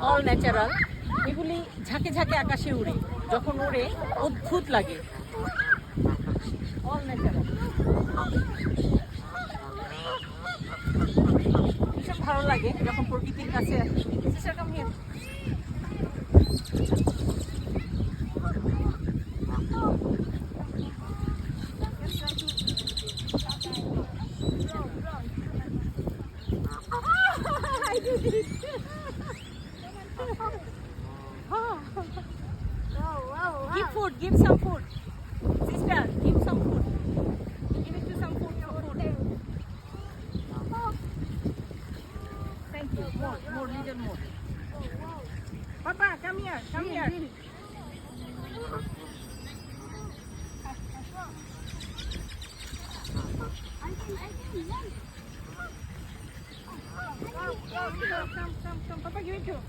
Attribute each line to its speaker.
Speaker 1: All natural. এগুলি ঝাঁকে ঝাঁকে আকাশে উড়ে, যখন ওড়ে অদ্ভুত লাগে। অল ন্যাচারাল, ভীষণ ভালো লাগে যখন প্রকৃতির কাছে সেরকম। Give food, give some food. Sister, give some food. Give it to some food. Thank you. More, little more. Papa, come here, come here. Come. Papa, give it to